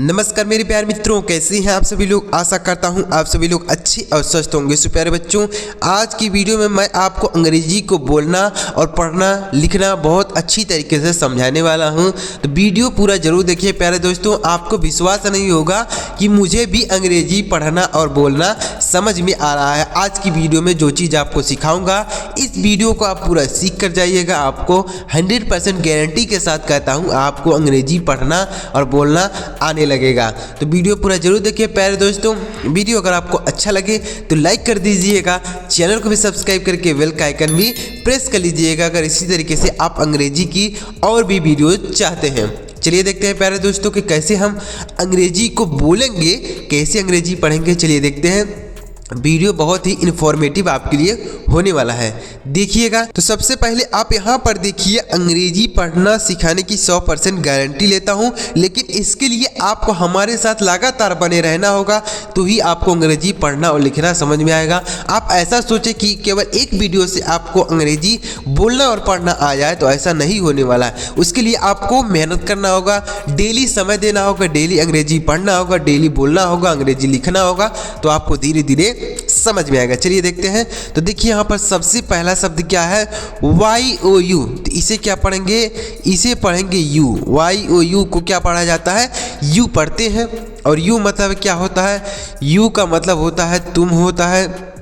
नमस्कार मेरे प्यारे मित्रों, कैसे हैं आप सभी लोग। आशा करता हूं आप सभी लोग अच्छे और स्वस्थ होंगे। सो प्यारे बच्चों, आज की वीडियो में मैं आपको अंग्रेजी को बोलना और पढ़ना लिखना बहुत अच्छी तरीके से समझाने वाला हूं। तो वीडियो पूरा जरूर देखिए प्यारे दोस्तों। आपको विश्वास नहीं होगा कि मुझे भी अंग्रेजी पढ़ना और बोलना समझ में आ रहा है। आज की वीडियो में जो चीज़ आपको सिखाऊंगा, इस वीडियो को आप पूरा सीख कर जाइएगा। आपको 100% गारंटी के साथ कहता हूँ आपको अंग्रेजी पढ़ना और बोलना आने लगेगा। तो वीडियो पूरा जरूर देखिए प्यारे दोस्तों। वीडियो अगर आपको अच्छा लगे तो लाइक कर दीजिएगा, चैनल को भी सब्सक्राइब करके बेल का आइकन भी प्रेस कर लीजिएगा अगर इसी तरीके से आप अंग्रेजी की और भी वीडियो चाहते हैं। चलिए देखते हैं प्यारे दोस्तों कि कैसे हम अंग्रेजी को बोलेंगे, कैसे अंग्रेजी पढ़ेंगे। चलिए देखते हैं। वीडियो बहुत ही इन्फॉर्मेटिव आपके लिए होने वाला है, देखिएगा। तो सबसे पहले आप यहाँ पर देखिए, अंग्रेजी पढ़ना सिखाने की 100% गारंटी लेता हूँ, लेकिन इसके लिए आपको हमारे साथ लगातार बने रहना होगा, तो ही आपको अंग्रेजी पढ़ना और लिखना समझ में आएगा। आप ऐसा सोचें कि केवल एक वीडियो से आपको अंग्रेजी बोलना और पढ़ना आ जाए, तो ऐसा नहीं होने वाला है। उसके लिए आपको मेहनत करना होगा, डेली समय देना होगा, डेली अंग्रेजी पढ़ना होगा, डेली बोलना होगा, अंग्रेजी लिखना होगा, तो आपको धीरे धीरे समझ में आएगा। चलिए देखते हैं। तो देखिए यहाँ पर सबसे पहला शब्द क्या है, YOU। तो इसे क्या पढ़ेंगे, इसे पढ़ेंगे यू। YOU को क्या पढ़ा जाता है, यू पढ़ते हैं। और यू मतलब क्या होता है, यू का मतलब होता है तुम होता है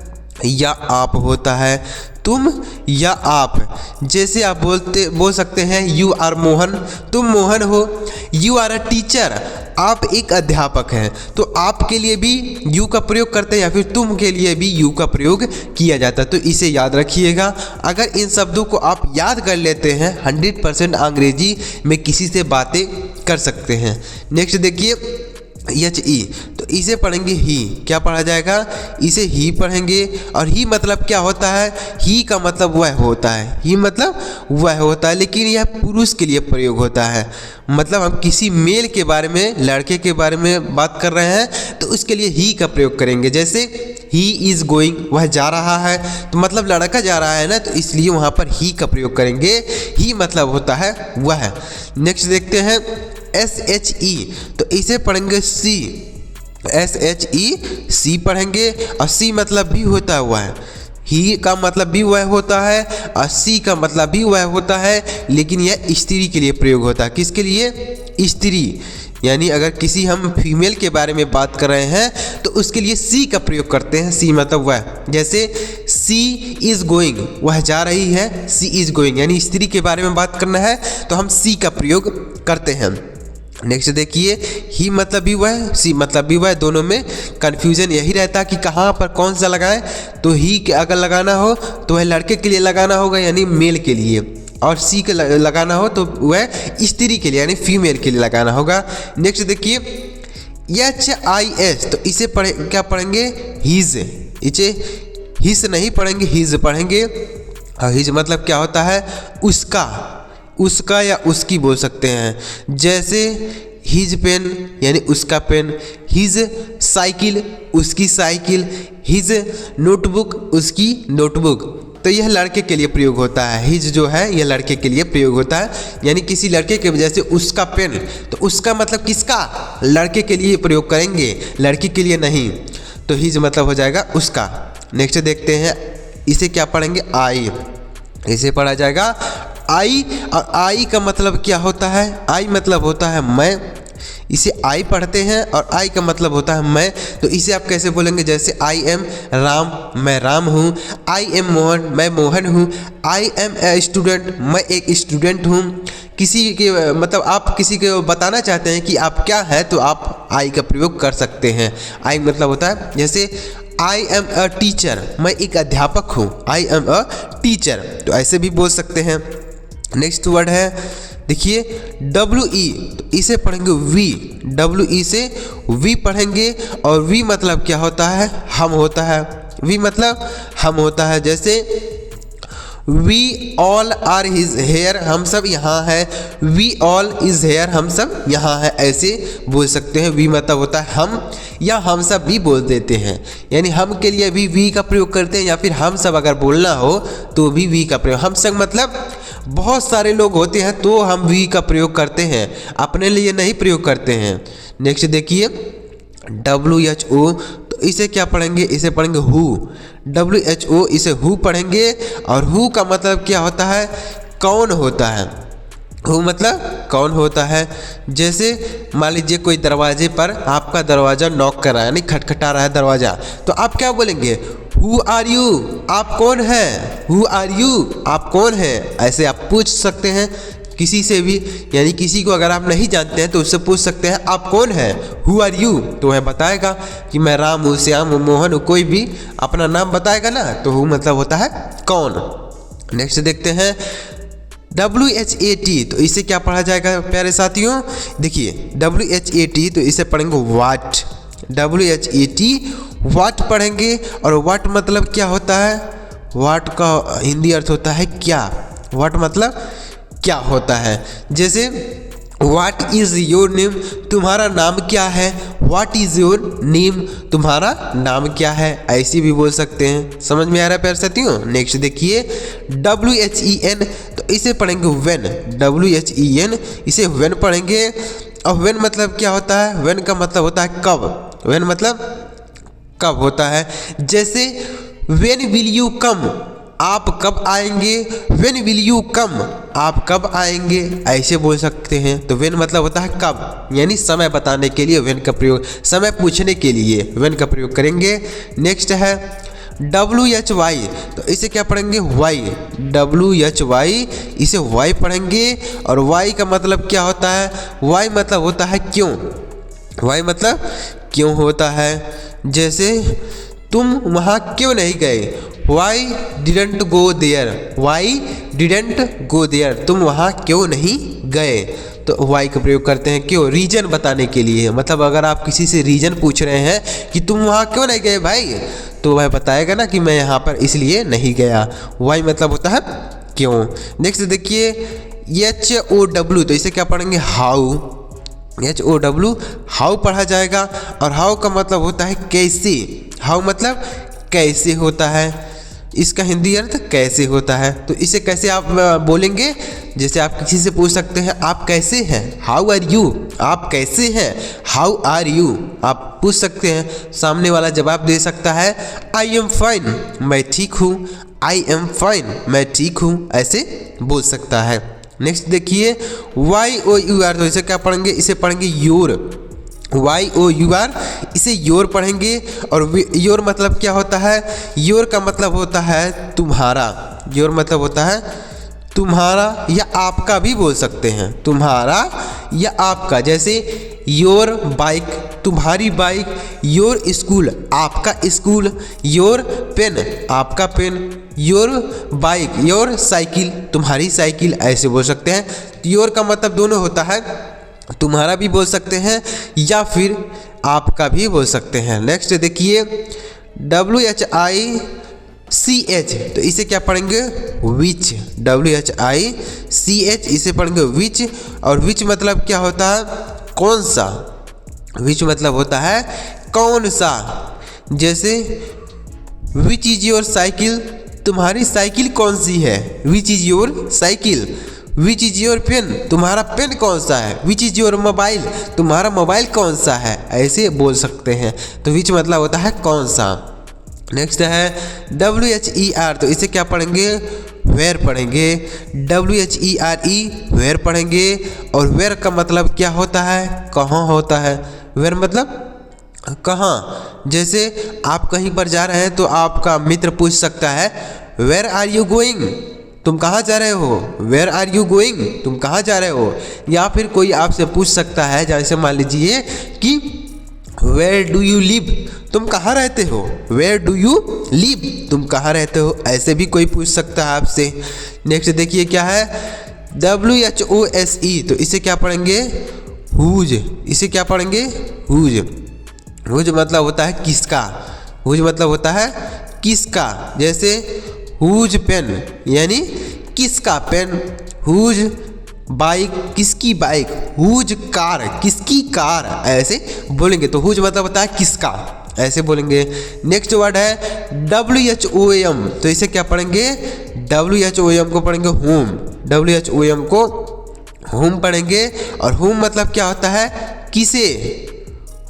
या आप होता है, तुम या आप। जैसे आप बोल सकते हैं यू आर मोहन, तुम मोहन हो। यू आर अ टीचर, आप एक अध्यापक हैं, तो आपके लिए भी यू का प्रयोग करते हैं या फिर तुम के लिए भी यू का प्रयोग किया जाता है। तो इसे याद रखिएगा। अगर इन शब्दों को आप याद कर लेते हैं, 100% अंग्रेजी में किसी से बातें कर सकते हैं। नेक्स्ट देखिए HE। तो इसे पढ़ेंगे ही। क्या पढ़ा जाएगा, इसे ही पढ़ेंगे। और ही मतलब क्या होता है, ही का मतलब वह होता है, ही मतलब वह होता है, लेकिन यह पुरुष के लिए प्रयोग होता है। मतलब हम किसी मेल के बारे में, लड़के के बारे में बात कर रहे हैं, तो उसके लिए ही का प्रयोग करेंगे। जैसे ही इज़ गोइंग, वह जा रहा है, तो मतलब लड़का जा रहा है ना, तो इसलिए वहाँ पर ही का प्रयोग करेंगे। ही मतलब होता है वह। नेक्स्ट देखते हैं SHE। तो इसे पढ़ेंगे सी। SHE सी पढ़ेंगे। और सी मतलब भी होता है वह। ही का मतलब भी वह होता है और सी का मतलब भी वह होता है, लेकिन यह स्त्री के लिए प्रयोग होता है। किसके लिए, स्त्री। यानी अगर किसी हम फीमेल के बारे में बात कर रहे हैं, तो उसके लिए सी का प्रयोग करते हैं। सी मतलब वह। जैसे सी इज़ गोइंग, वह जा रही है, सी इज़ गोइंग, यानी स्त्री के बारे में बात करना है तो हम सी का प्रयोग करते हैं। नेक्स्ट देखिए, ही मतलब भी वह, सी मतलब भी वह। दोनों में कन्फ्यूजन यही रहता है कि कहाँ पर कौन सा लगाएं। तो ही के अगर लगाना हो तो वह लड़के के लिए लगाना होगा, यानी मेल के लिए। और सी के लगाना हो तो वह स्त्री के लिए, यानी फीमेल के लिए लगाना होगा। नेक्स्ट देखिए HIS। तो इसे क्या पढ़ेंगे, हिज। इसे हिज नहीं पढ़ेंगे, हिज पढ़ेंगे। और हिज मतलब क्या होता है, उसका, उसका या उसकी बोल सकते हैं। जैसे हिज पेन यानी उसका पेन, हिज साइकिल उसकी साइकिल, हिज नोटबुक उसकी नोटबुक। तो यह लड़के के लिए प्रयोग होता है। हिज जो है यह लड़के के लिए प्रयोग होता है, यानी किसी लड़के के वजह से उसका पेन, तो उसका मतलब किसका, लड़के के लिए प्रयोग करेंगे, लड़की के लिए नहीं। तो हिज मतलब हो जाएगा उसका। नेक्स्ट देखते हैं, इसे क्या पढ़ेंगे, आई। इसे पढ़ा जाएगा आई। और आई का मतलब क्या होता है, आई मतलब होता है मैं। इसे आई पढ़ते हैं और आई का मतलब होता है मैं। तो इसे आप कैसे बोलेंगे, जैसे आई एम राम, मैं राम हूँ। आई एम मोहन, मैं मोहन हूँ। आई एम ए स्टूडेंट, मैं एक स्टूडेंट हूँ। किसी के मतलब आप किसी को बताना चाहते हैं कि आप क्या है, तो आप आई का प्रयोग कर सकते हैं। आई मतलब होता है, जैसे आई एम अ टीचर, मैं एक अध्यापक हूँ, आई एम अ टीचर, तो ऐसे भी बोल सकते हैं। नेक्स्ट वर्ड है देखिए WE। तो इसे पढ़ेंगे वी। WE से वी पढ़ेंगे। और वी मतलब क्या होता है, हम होता है। वी मतलब हम होता है। जैसे we all are his here, हम सब यहाँ है। वी ऑल इज हेयर, हम सब यहाँ है, ऐसे बोल सकते हैं। वी मतलब होता है हम, या हम सब भी बोल देते हैं, यानी हम के लिए भी वी का प्रयोग करते हैं, या फिर हम सब अगर बोलना हो तो भी वी का प्रयोग। हम सब मतलब बहुत सारे लोग होते हैं तो हम वी का प्रयोग करते हैं, अपने लिए नहीं प्रयोग करते हैं। नेक्स्ट देखिए WHO, तो इसे क्या पढ़ेंगे, इसे पढ़ेंगे हु। WHO इसे हु पढ़ेंगे, और हु का मतलब क्या होता है, कौन होता है। हु मतलब कौन होता है। जैसे मान लीजिए कोई दरवाजे पर आपका दरवाज़ा नॉक कर रहा है, यानी खटखटा रहा है दरवाज़ा, तो आप क्या बोलेंगे, हु आर यू, आप कौन हैं, हु आर यू, आप कौन हैं। ऐसे आप पूछ सकते हैं किसी से भी, यानी किसी को अगर आप नहीं जानते हैं तो उससे पूछ सकते हैं आप कौन हैं, हु आर यू, तो वह बताएगा कि मैं राम हूँ, श्याम हूँ, मोहन हूँ, कोई भी अपना नाम बताएगा ना, तो हु मतलब होता है कौन। नेक्स्ट देखते हैं WHAT, तो इसे क्या पढ़ा जाएगा प्यारे साथियों, देखिए WHAT, तो इसे पढ़ेंगे वाट। WHAT वाट पढ़ेंगे, और वाट मतलब क्या होता है, वाट का हिंदी अर्थ होता है क्या। वाट मतलब क्या होता है। जैसे व्हाट इज़ योर नेम, तुम्हारा नाम क्या है। व्हाट इज़ योर नेम, तुम्हारा नाम क्या है, ऐसी भी बोल सकते हैं। समझ में आ रहा है प्यारे साथियों। नेक्स्ट देखिए WHEN, तो इसे पढ़ेंगे व्हेन। WHEN, इसे व्हेन पढ़ेंगे, और व्हेन मतलब क्या होता है, व्हेन का मतलब होता है कब। व्हेन मतलब कब होता है। जैसे व्हेन विल यू कम, आप कब आएंगे, व्हेन विल यू कम, आप कब आएंगे, ऐसे बोल सकते हैं। तो व्हेन मतलब होता है कब, यानी समय बताने के लिए व्हेन का प्रयोग, समय पूछने के लिए व्हेन का प्रयोग करेंगे। नेक्स्ट है WHY, तो इसे क्या पढ़ेंगे, वाई। WHY, इसे वाई पढ़ेंगे, और वाई का मतलब क्या होता है, वाई मतलब होता है क्यों। वाई मतलब क्यों होता है। जैसे तुम वहाँ क्यों नहीं गए, Why didn't go there, Why didn't go there, तुम वहाँ क्यों नहीं गए। तो why का प्रयोग करते हैं क्यों, रीजन बताने के लिए। मतलब अगर आप किसी से रीजन पूछ रहे हैं कि तुम वहाँ क्यों नहीं गए भाई, तो वह बताएगा ना कि मैं यहाँ पर इसलिए नहीं गया। why मतलब होता है क्यों। नेक्स्ट देखिए HOW, तो इसे क्या पढ़ेंगे, हाउ। HOW, हाउ पढ़ा जाएगा, और हाउ का मतलब होता है कैसे। हाउ मतलब कैसे होता है, इसका हिंदी अर्थ कैसे होता है। तो इसे कैसे आप बोलेंगे, जैसे आप किसी से पूछ सकते हैं आप कैसे हैं, हाउ आर यू, आप कैसे हैं, हाउ आर यू, आप पूछ सकते हैं। सामने वाला जवाब दे सकता है आई एम फाइन, मैं ठीक हूँ, आई एम फाइन, मैं ठीक हूँ, ऐसे बोल सकता है। नेक्स्ट देखिए YOUR, तो इसे क्या पढ़ेंगे, इसे पढ़ेंगे योर। YOUR, इसे योर पढ़ेंगे, और योर मतलब क्या होता है, योर का मतलब होता है तुम्हारा। योर मतलब होता है तुम्हारा या आपका भी बोल सकते हैं, तुम्हारा या आपका। जैसे योर बाइक, तुम्हारी बाइक, योर स्कूल, आपका स्कूल, योर पेन, आपका pen, your bike, your cycle, तुम्हारी साइकिल, ऐसे बोल सकते हैं। योर का मतलब दोनों होता है, तुम्हारा भी बोल सकते हैं या फिर आपका भी बोल सकते हैं। नेक्स्ट देखिए WHICH, तो इसे क्या पढ़ेंगे, विच। WHICH, इसे पढ़ेंगे विच, और विच मतलब क्या होता है, कौन सा। विच मतलब होता है कौन सा। जैसे विच इज योर साइकिल, तुम्हारी साइकिल कौन सी है, which is your cycle. Which is your pen, तुम्हारा पेन कौन सा है। विच इज योर मोबाइल, तुम्हारा मोबाइल कौन सा है, ऐसे बोल सकते हैं। तो विच मतलब होता है कौन सा। नेक्स्ट है WHER, तो इसे क्या पढ़ेंगे, वेयर पढ़ेंगे। WHERE, वेयर पढ़ेंगे, और वेयर का मतलब क्या होता है, कहाँ होता है। वेयर मतलब कहाँ। जैसे आप कहीं पर जा रहे हैं तो आपका मित्र पूछ सकता है वेयर आर यू गोइंग, तुम कहाँ जा रहे हो, वेयर आर यू गोइंग, तुम कहाँ जा रहे हो। या फिर कोई आपसे पूछ सकता है, जैसे मान लीजिए कि वेयर डू यू लिव, तुम कहाँ रहते हो, वेयर डू यू लिव, तुम कहाँ रहते हो, ऐसे भी कोई पूछ सकता है आपसे। नेक्स्ट देखिए क्या है WHOSE, तो इसे क्या पढ़ेंगे, हुज। इसे क्या पढ़ेंगे, हुज। हुज मतलब होता है किसका, हुज मतलब होता है किसका। जैसे हुज पेन, यानी किसका पेन। हुज बाइक, किसकी बाइक। हुज कार, किसकी कार, ऐसे बोलेंगे। तो हुज मतलब होता है किसका, ऐसे बोलेंगे। नेक्स्ट वर्ड है WHOM, तो इसे क्या पढ़ेंगे, WHOM को पढ़ेंगे होम। WHOM को होम पढ़ेंगे, और होम मतलब क्या होता है किसे,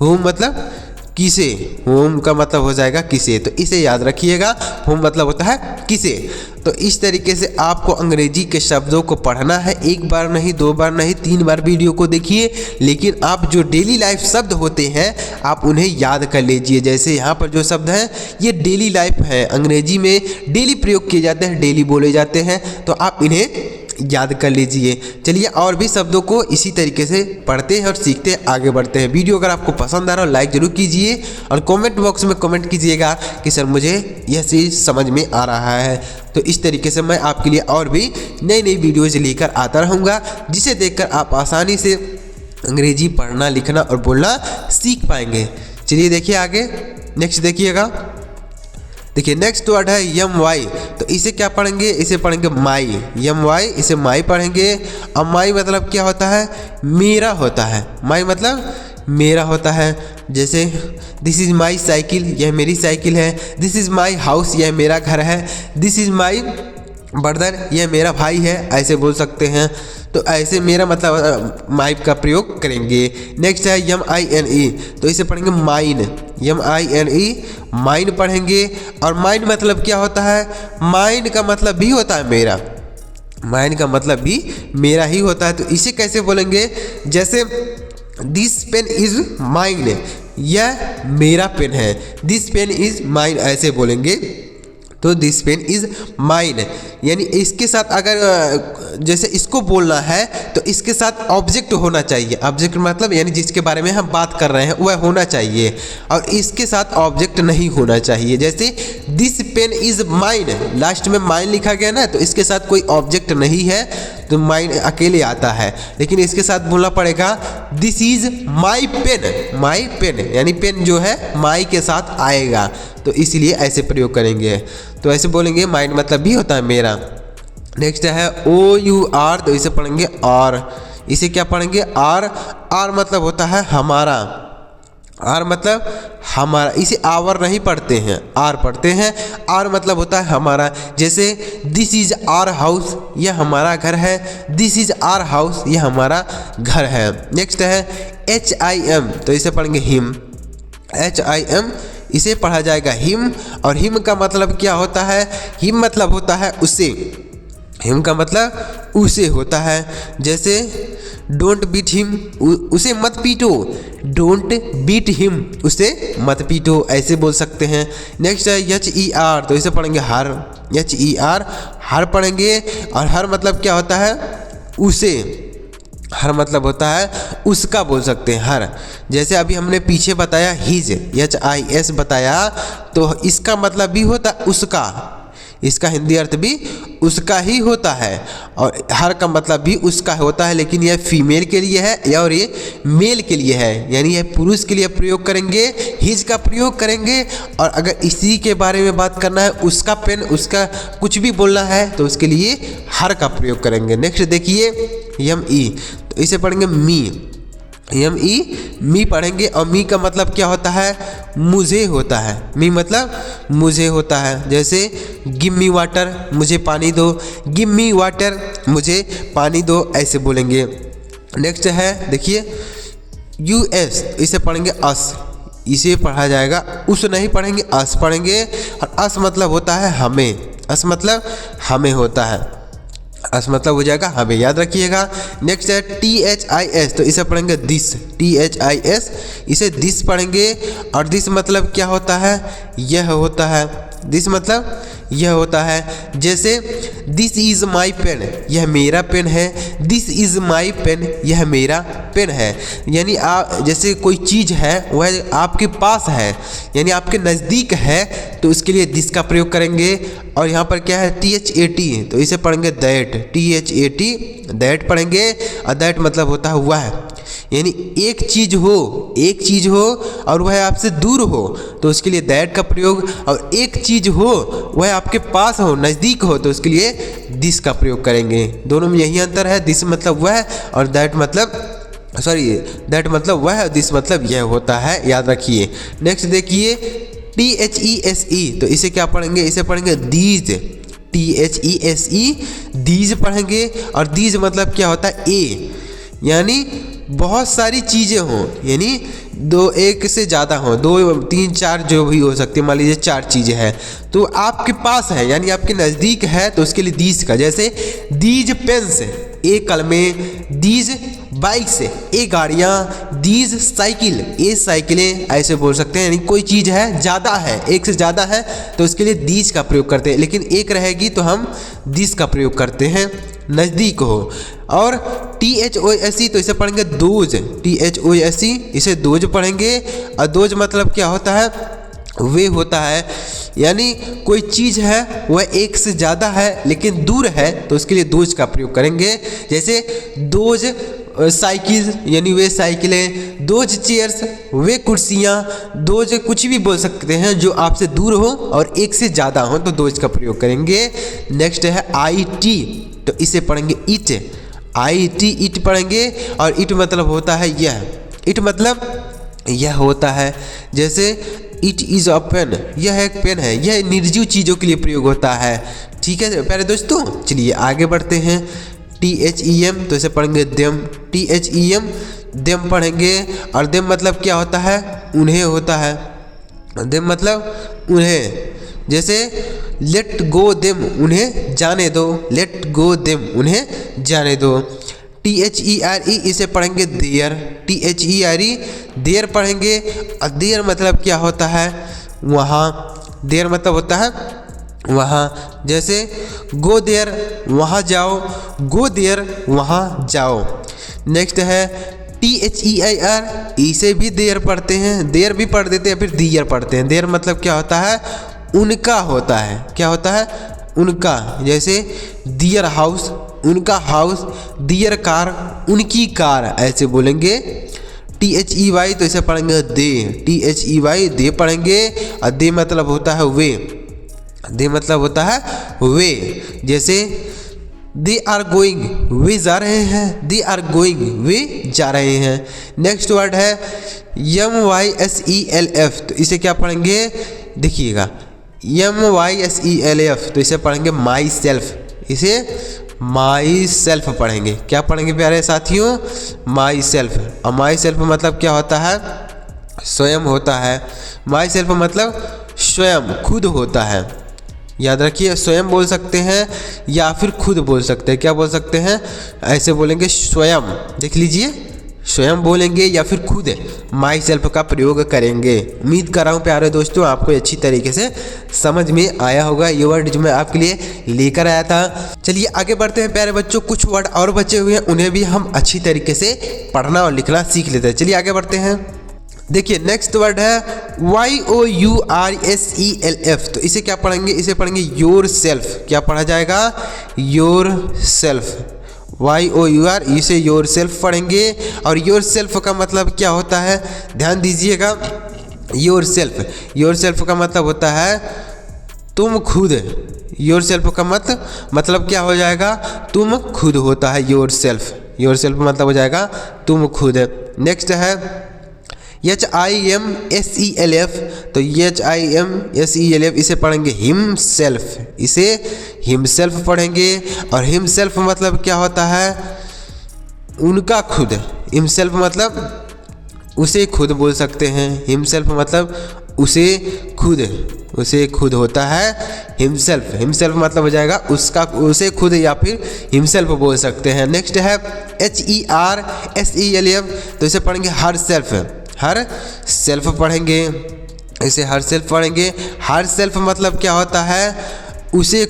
होम मतलब किसे, होम का मतलब हो जाएगा किसे, तो इसे याद रखिएगा। होम मतलब होता है किसे। तो इस तरीके से आपको अंग्रेजी के शब्दों को पढ़ना है, एक बार नहीं, 2 बार नहीं, 3 बार वीडियो को देखिए, लेकिन आप जो डेली लाइफ शब्द होते हैं आप उन्हें याद कर लीजिए। जैसे यहाँ पर जो शब्द हैं ये डेली लाइफ है, अंग्रेजी में डेली प्रयोग किए जाते हैं, डेली बोले जाते हैं, तो आप इन्हें याद कर लीजिए। चलिए और भी शब्दों को इसी तरीके से पढ़ते हैं और सीखते हैं, आगे बढ़ते हैं। वीडियो अगर आपको पसंद आ रहा हो लाइक जरूर कीजिए और कमेंट बॉक्स में कमेंट कीजिएगा कि सर मुझे यह चीज़ समझ में आ रहा है। तो इस तरीके से मैं आपके लिए और भी नई नई वीडियोज़ लेकर आता रहूँगा, जिसे देखकर आप आसानी से अंग्रेजी पढ़ना, लिखना और बोलना सीख पाएंगे। चलिए देखिए आगे, नेक्स्ट देखिएगा। देखिए नेक्स्ट वर्ड है यम वाई। तो इसे क्या पढ़ेंगे, इसे पढ़ेंगे माई। यम वाई, इसे माई पढ़ेंगे। अब माई मतलब क्या होता है, मेरा होता है। माई मतलब मेरा होता है। जैसे दिस इज़ माई साइकिल, यह मेरी साइकिल है। दिस इज़ माई हाउस, यह मेरा घर है। दिस इज़ माई ब्रदर, यह मेरा भाई है, ऐसे बोल सकते हैं। तो ऐसे मेरा मतलब माई का प्रयोग करेंगे। नेक्स्ट है यम आई एन ई। तो इसे पढ़ेंगे mine. M I N E, mine पढ़ेंगे। और माइन मतलब क्या होता है, माइन का मतलब भी होता है मेरा। माइन का मतलब भी मेरा ही होता है। तो इसे कैसे बोलेंगे, जैसे दिस पेन इज माइन, यह मेरा पेन है। दिस पेन इज माइन, ऐसे बोलेंगे। तो दिस पेन इज माइन, यानी इसके साथ अगर जैसे इसको बोलना है तो इसके साथ ऑब्जेक्ट होना चाहिए। ऑब्जेक्ट मतलब यानी जिसके बारे में हम बात कर रहे हैं वह होना चाहिए, और इसके साथ ऑब्जेक्ट नहीं होना चाहिए। जैसे this pen is mine, last में माइन लिखा गया ना, तो इसके साथ कोई ऑब्जेक्ट नहीं है तो माइन अकेले आता है। लेकिन इसके साथ बोलना पड़ेगा this is my pen. My pen यानी पेन जो है माई के साथ आएगा, तो इसलिए ऐसे प्रयोग करेंगे। तो ऐसे बोलेंगे माइन मतलब भी होता है मेरा। नेक्स्ट है ओ यू आर। तो इसे पढ़ेंगे आर। इसे क्या पढ़ेंगे, आर। आर मतलब होता है हमारा। आर मतलब हमारा, इसे आवर नहीं पढ़ते हैं, आर पढ़ते हैं। आर मतलब होता है हमारा। जैसे दिस इज आर हाउस, यह हमारा घर है। दिस इज आर हाउस, यह हमारा घर है। नेक्स्ट है एच आई एम। तो इसे पढ़ेंगे हिम। एच आई एम, इसे पढ़ा जाएगा हिम। और हिम का मतलब क्या होता है, हिम मतलब होता है उसे। हिम का मतलब उसे होता है। जैसे डोंट बीट हिम, उसे मत पीटो। डोंट बीट हिम, उसे मत पीटो, ऐसे बोल सकते हैं। नेक्स्ट है एच ई आर। तो इसे पढ़ेंगे हर। एच ई आर, हर पढ़ेंगे। और हर मतलब क्या होता है, उसे। हर मतलब होता है उसका, बोल सकते हैं हर। जैसे अभी हमने पीछे बताया हिज, एच आई एस बताया, तो इसका मतलब भी होता है उसका। इसका हिंदी अर्थ भी उसका ही होता है। और हर का मतलब भी उसका होता है, लेकिन यह फीमेल के लिए है और ये मेल के लिए है, यानी यह पुरुष के लिए प्रयोग करेंगे, हिज का प्रयोग करेंगे। और अगर इसी के बारे में बात करना है, उसका पेन, उसका कुछ भी बोलना है, तो उसके लिए हर का प्रयोग करेंगे। नेक्स्ट देखिए यम ई। तो इसे पढ़ेंगे मी। यम ई, मी पढ़ेंगे। और मी का मतलब क्या होता है, मुझे होता है। मी मतलब मुझे होता है। जैसे गिव मी वाटर, मुझे पानी दो। गिव मी वाटर, मुझे पानी दो, ऐसे बोलेंगे। नेक्स्ट है देखिए यू एस। इसे पढ़ेंगे अस। इसे पढ़ा जाएगा उस नहीं पढ़ेंगे, अस पढ़ेंगे। और अस मतलब होता है हमें। अस मतलब हमें होता है। अस मतलब हो जाएगा हमें, याद रखिएगा। नेक्स्ट है टी एच आई एस। तो इसे पढ़ेंगे this. T H I S, इसे दिस पढ़ेंगे। और दिस मतलब क्या होता है, यह होता है। दिस मतलब यह होता है। जैसे दिस इज़ माई पेन, यह मेरा पेन है। दिस इज़ माई पेन, यह मेरा पेन है। यानी जैसे कोई चीज़ है वह आपके पास है, यानी आपके नज़दीक है, तो उसके लिए दिस का प्रयोग करेंगे। और यहाँ पर क्या है टी एच ए टी। तो इसे पढ़ेंगे that. T H A T, that पढ़ेंगे। और दैट मतलब होता है वह, यानी एक चीज़ हो और वह आपसे दूर हो, तो उसके लिए दैट का प्रयोग। और एक चीज़ हो वह आपके पास हो, नज़दीक हो, तो उसके लिए दिस का प्रयोग करेंगे। दोनों में यही अंतर है, दिस मतलब वह और दैट मतलब वह, दिस मतलब यह होता है, याद रखिए। नेक्स्ट देखिए T H E S E. तो इसे क्या पढ़ेंगे, इसे पढ़ेंगे these. T H E S E, these पढ़ेंगे। और दीज मतलब क्या होता है, ए, यानी बहुत सारी चीज़ें हों, यानी दो एक से ज़्यादा हो, 2 3 4 जो भी हो सकती है, मान लीजिए 4 चीज़ें हैं तो आपके पास है यानी आपके नज़दीक है तो उसके लिए दीज का, जैसे दीज पेन से, ए कलमें, दीज बाइक से, ए गाड़ियाँ, दीज साइकिल, ए साइकिलें, ऐसे बोल सकते हैं। यानी कोई चीज़ है ज़्यादा है, एक से ज़्यादा है तो उसके लिए दीज का प्रयोग करते हैं, लेकिन एक रहेगी तो हम दीज का प्रयोग करते हैं नज़दीक हो। और THOSE तो इसे पढ़ेंगे दोज, THOSE इसे दोज पढ़ेंगे। और दोज मतलब क्या होता है, वे होता है यानी कोई चीज़ है वह एक से ज़्यादा है लेकिन दूर है तो उसके लिए दोज का प्रयोग करेंगे। जैसे दोज साइकिल यानी वे साइकिलें, दोज चेयर्स वे कुर्सियाँ, दोज कुछ भी बोल सकते हैं जो आपसे दूर हो और एक से ज़्यादा हो तो दोज का प्रयोग करेंगे। नेक्स्ट है IT तो इसे पढ़ेंगे इट, IT इट पढ़ेंगे। और इट मतलब होता है यह, इट मतलब यह होता है। जैसे इट इज़ अ पेन, यह एक पेन है, यह निर्जीव चीज़ों के लिए प्रयोग होता है। ठीक है प्यारे दोस्तों, चलिए आगे बढ़ते हैं। THEM तो इसे पढ़ेंगे देम, THEM देम पढ़ेंगे। और देम मतलब क्या होता है, उन्हें होता है, देम मतलब उन्हें। जैसे लेट गो देम उन्हें जाने दो, लेट गो देम उन्हें जाने दो। THERE इसे पढ़ेंगे देयर, THERE देयर पढ़ेंगे। और देयर मतलब क्या होता है, वहाँ, देयर मतलब होता है वहाँ। जैसे गो देयर वहाँ जाओ, गो देयर वहाँ जाओ। नेक्स्ट है THEIR इसे भी देयर पढ़ते हैं, देयर भी पढ़ देते हैं, फिर दियर पढ़ते हैं। देयर मतलब क्या होता है, उनका होता है, क्या होता है, उनका। जैसे दियर हाउस उनका हाउस, दियर कार उनकी कार, ऐसे बोलेंगे। THEY तो इसे पढ़ेंगे दे, THEY दे पढ़ेंगे। और दे मतलब होता है वे, दे मतलब होता है वे। जैसे दे आर गोइंग वे जा रहे हैं, दे आर गोइंग वे जा रहे हैं। नेक्स्ट वर्ड है MYSELF तो इसे क्या पढ़ेंगे, देखिएगा MYSELF तो इसे पढ़ेंगे माई सेल्फ, इसे माई सेल्फ पढ़ेंगे। क्या पढ़ेंगे प्यारे साथियों, माई सेल्फ। और माई सेल्फ मतलब क्या होता है, स्वयं होता है। माई सेल्फ मतलब स्वयं, खुद होता है। याद रखिए, स्वयं बोल सकते हैं या फिर खुद बोल सकते हैं। क्या बोल सकते हैं, ऐसे बोलेंगे स्वयं, देख लीजिए, स्वयं बोलेंगे या फिर खुद माई सेल्फ का प्रयोग करेंगे। उम्मीद कर रहा हूँ प्यारे दोस्तों आपको अच्छी तरीके से समझ में आया होगा ये वर्ड जो मैं आपके लिए लेकर आया था। चलिए आगे बढ़ते हैं प्यारे बच्चों, कुछ वर्ड और बचे हुए हैं उन्हें भी हम अच्छी तरीके से पढ़ना और लिखना सीख लेते हैं। चलिए आगे बढ़ते हैं। देखिए नेक्स्ट वर्ड है YOURSELF तो इसे क्या पढ़ेंगे, इसे पढ़ेंगे योर सेल्फ। क्या पढ़ा जाएगा, योर सेल्फ, YOUR इसे योर सेल्फ पढ़ेंगे। और योर सेल्फ का मतलब क्या होता है, ध्यान दीजिएगा। योर सेल्फ का मतलब होता है तुम खुद। योर सेल्फ का मतलब क्या हो जाएगा, तुम खुद होता है योर सेल्फ मतलब हो जाएगा तुम खुद। नेक्स्ट है HIMSELF तो HIMSELF इसे पढ़ेंगे हिमसेल्फ, इसे हिमसेल्फ पढ़ेंगे। और हिमसेल्फ मतलब क्या होता है, उनका खुद। हिमसेल्फ मतलब उसे खुद बोल सकते हैं, हिमसेल्फ मतलब उसे खुद होता है हिमसेल्फ मतलब हो जाएगा उसका, उसे खुद या फिर हिमसेल्फ बोल सकते हैं। नेक्स्ट है HERSELF तो इसे पढ़ेंगे हर सेल्फ पढ़ेंगे, इसे हर सेल्फ पढ़ेंगे। हर सेल्फ मतलब क्या होता है, उसे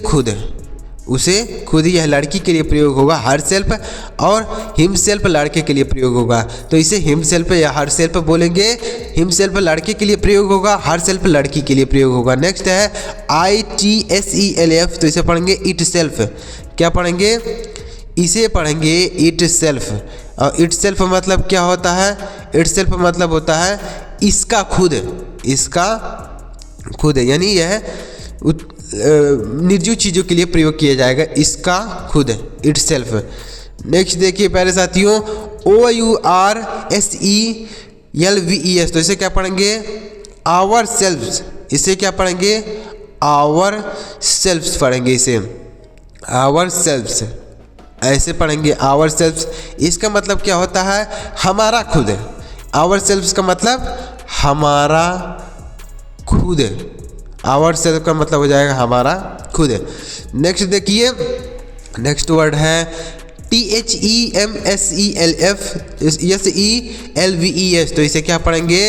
खुद यह लड़की के लिए प्रयोग होगा हर सेल्फ, और हिमसेल्फ लड़के के लिए प्रयोग होगा तो इसे हिमसेल्फ या हर सेल्फ बोलेंगे। हिमसेल्फ लड़के के लिए प्रयोग होगा, हर सेल्फ लड़की के लिए प्रयोग होगा। नेक्स्ट है ITSELF तो इसे पढ़ेंगे इट सेल्फ। क्या पढ़ेंगे, इसे पढ़ेंगे इट सेल्फ। और इट सेल्फ मतलब क्या होता है, इट सेल्फ मतलब होता है इसका खुद यानी यह निर्जीव चीज़ों के लिए प्रयोग किया जाएगा, इसका खुद, इट सेल्फ। नेक्स्ट देखिए प्यारे साथियों OURSELVES तो इसे क्या पढ़ेंगे, आवर सेल्फ्स। इसे क्या पढ़ेंगे, आवर सेल्फ्स पढ़ेंगे, इसे आवर सेल्फ्स ऐसे पढ़ेंगे, आवर सेल्फ्स। इसका मतलब क्या होता है, हमारा खुद। आवर सेल्फ का मतलब हमारा खुद। आवर सेल्फ का मतलब हो जाएगा हमारा खुद। नेक्स्ट देखिए, नेक्स्ट वर्ड है THEMSELF। तो इसे क्या पढ़ेंगे,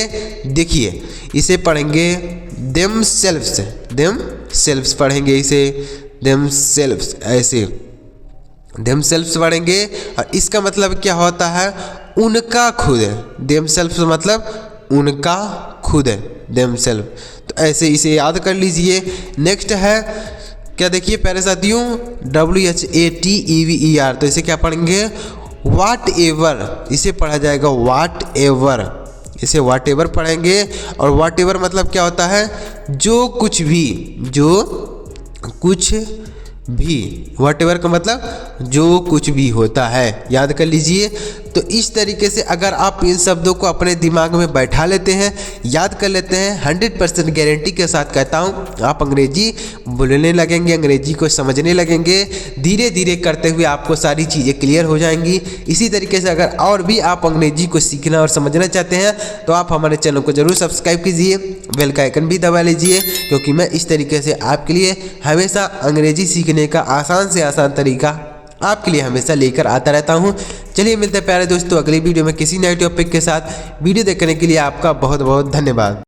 देखिए इसे पढ़ेंगे देम सेल्फ्स पढ़ेंगे इसे, देम सेल्फ्स, ऐसे देम सेल्फ्स पढ़ेंगे। और इसका मतलब क्या होता है, उनका खुद। देम सेल्फ्स मतलब उनका खुद, देम सेल्फ। तो ऐसे इसे याद कर लीजिए। नेक्स्ट है क्या, देखिए प्यारे साथियों, WHATEVER। तो इसे क्या पढ़ेंगे, वाट एवर। इसे पढ़ा जाएगा वाट एवर, इसे वाट एवर पढ़ेंगे। और वाट एवर मतलब क्या होता है, जो कुछ भी, जो कुछ भी। वाट एवर का मतलब जो कुछ भी होता है, याद कर लीजिए। तो इस तरीके से अगर आप इन शब्दों को अपने दिमाग में बैठा लेते हैं, याद कर लेते हैं, 100% गारंटी के साथ कहता हूँ आप अंग्रेजी बोलने लगेंगे, अंग्रेजी को समझने लगेंगे। धीरे धीरे करते हुए आपको सारी चीज़ें क्लियर हो जाएंगी। इसी तरीके से अगर और भी आप अंग्रेजी को सीखना और समझना चाहते हैं तो आप हमारे चैनल को जरूर सब्सक्राइब कीजिए, बेल का आइकन भी दबा लीजिए, क्योंकि मैं इस तरीके से आपके लिए हमेशा अंग्रेजी सीखने का आसान से आसान तरीका आपके लिए हमेशा लेकर आता रहता हूं। चलिए मिलते हैं प्यारे दोस्तों अगली वीडियो में किसी नए टॉपिक के साथ। वीडियो देखने के लिए आपका बहुत बहुत धन्यवाद।